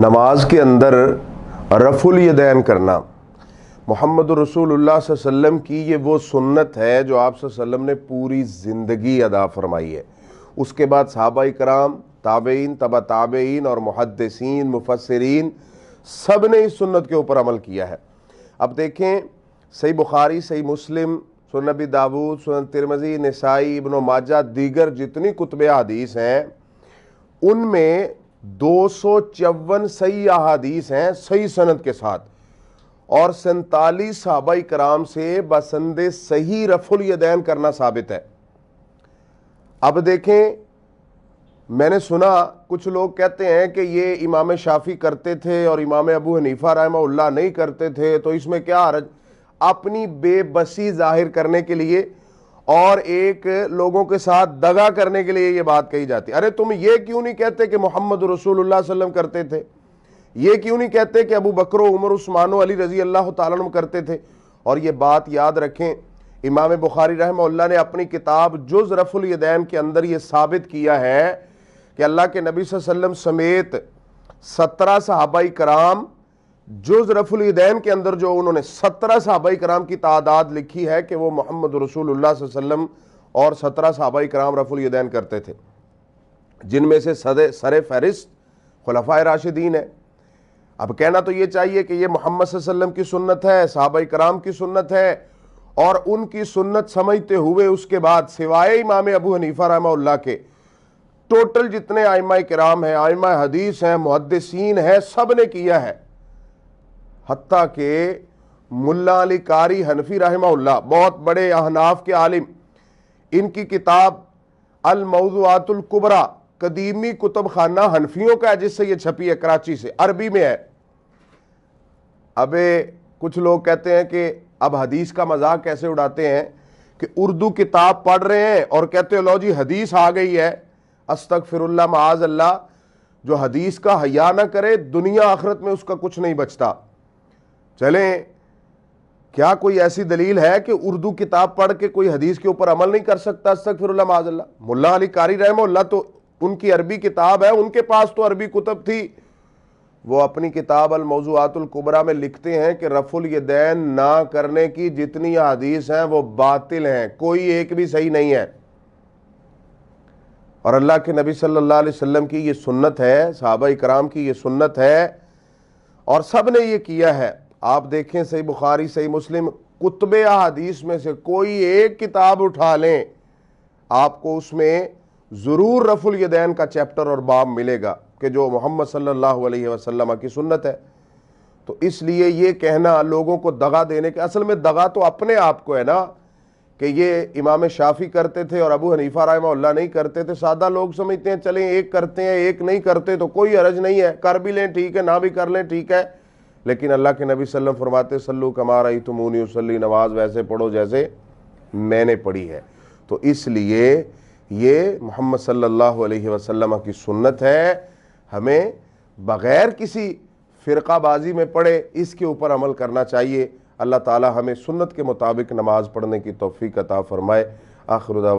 نماز کے اندر رفع الیدین کرنا محمد رسول اللہ صلی اللہ علیہ وسلم کی یہ وہ سنت ہے جو آپ صلی اللہ علیہ وسلم نے پوری زندگی ادا فرمائی ہے۔ اس کے بعد صحابہ کرام، تابعین، تبع تابعین اور محدثین، مفسرین سب نے اس سنت کے اوپر عمل کیا ہے۔ اب دیکھیں صحیح بخاری، صحیح مسلم، سنن ابی داؤد، سنن ترمذی، نسائی، ابن ماجہ، دیگر جتنی کتب حدیث ہیں ان میں 254 صحیح احادیث ہیں صحیح سند کے ساتھ، اور 47 صحابہ کرام سے بسند صحیح رفع الیدین کرنا ثابت ہے۔ اب دیکھیں، میں نے سنا کچھ لوگ کہتے ہیں کہ یہ امام شافعی کرتے تھے اور امام ابو حنیفہ رحمہ اللہ نہیں کرتے تھے، تو اس میں کیا حرج؟ اپنی بے بسی ظاہر کرنے کے لیے اور ایک لوگوں کے ساتھ دغا کرنے کے لیے یہ بات کہی جاتی ہے۔ ارے تم یہ کیوں نہیں کہتے کہ محمد رسول اللہ صلی اللہ علیہ وسلم کرتے تھے؟ یہ کیوں نہیں کہتے کہ ابو بکر و عمر عثمان و علی رضی اللہ تعالیٰ عنہ کرتے تھے؟ اور یہ بات یاد رکھیں، امام بخاری رحمہ اللہ نے اپنی کتاب جز رفع الیدین کے اندر یہ ثابت کیا ہے کہ اللہ کے نبی صلی اللہ علیہ وسلم سمیت 17 صحابہ کرام جز رفع الیدین کے اندر جو انہوں نے 17 صحابہ کرام کی تعداد لکھی ہے کہ وہ محمد رسول اللہ صلی اللہ علیہ وسلم اور 17 صحابہ کرام رفع الیدین کرتے تھے، جن میں سے سر فہرست خلفائے راشدین ہے۔ اب کہنا تو یہ چاہیے کہ یہ محمد صلی اللہ علیہ وسلم کی سنت ہے، صحابہ کرام کی سنت ہے، اور ان کی سنت سمجھتے ہوئے اس کے بعد سوائے امام ابو حنیفہ رحمہ اللہ کے ٹوٹل جتنے ائمہ کرام ہیں، ائمہ حدیث ہیں، محدثین ہیں، سب نے کیا ہے۔ حتیٰ کہ ملا علی قاری حنفی رحمہ اللہ، بہت بڑے احناف کے عالم، ان کی کتاب الموضوعات الکبریٰ قدیمی کتب خانہ حنفیوں کا ہے، جس سے یہ چھپی ہے، کراچی سے، عربی میں ہے۔ اب کچھ لوگ کہتے ہیں کہ اب حدیث کا مذاق کیسے اڑاتے ہیں کہ اردو کتاب پڑھ رہے ہیں اور کہتے ہیں لو جی حدیث آ گئی ہے۔ استغفر اللہ، معاذ اللہ، جو حدیث کا حیا نہ کرے دنیا آخرت میں اس کا کچھ نہیں بچتا۔ چلیں، کیا کوئی ایسی دلیل ہے کہ اردو کتاب پڑھ کے کوئی حدیث کے اوپر عمل نہیں کر سکتا؟ استغفر اللہ، معاذ اللہ۔ ملا علی قاری رحمہ اللہ تو ان کی عربی کتاب ہے، ان کے پاس تو عربی کتب تھی، وہ اپنی کتاب الموضوعات الکبریٰ میں لکھتے ہیں کہ رفع الیدین نہ کرنے کی جتنی حدیث ہیں وہ باطل ہیں، کوئی ایک بھی صحیح نہیں ہے۔ اور اللہ کے نبی صلی اللہ علیہ وسلم کی یہ سنت ہے، صحابہ کرام کی یہ سنت ہے، اور سب نے یہ کیا ہے۔ آپ دیکھیں صحیح بخاری، صحیح مسلم، کتب احادیث میں سے کوئی ایک کتاب اٹھا لیں، آپ کو اس میں ضرور رفع الیدین کا چیپٹر اور باب ملے گا کہ جو محمد صلی اللہ علیہ وسلم کی سنت ہے۔ تو اس لیے یہ کہنا لوگوں کو دغا دینے کے، اصل میں دغا تو اپنے آپ کو ہے نا، کہ یہ امام شافعی کرتے تھے اور ابو حنیفہ رحمہ اللہ نہیں کرتے تھے۔ سادہ لوگ سمجھتے ہیں چلیں ایک کرتے ہیں ایک نہیں کرتے تو کوئی حرج نہیں ہے، کر بھی لیں ٹھیک ہے، نہ بھی کر لیں ٹھیک ہے، لیکن اللہ کے نبی صلی اللہ علیہ وسلم فرماتے صلو کما رأیتمونی اصلی، نماز ویسے پڑھو جیسے میں نے پڑھی ہے۔ تو اس لیے یہ محمد صلی اللہ علیہ وسلم کی سنت ہے، ہمیں بغیر کسی فرقہ بازی میں پڑھے اس کے اوپر عمل کرنا چاہیے۔ اللہ تعالی ہمیں سنت کے مطابق نماز پڑھنے کی توفیق عطا فرمائے۔ آخر دعوانا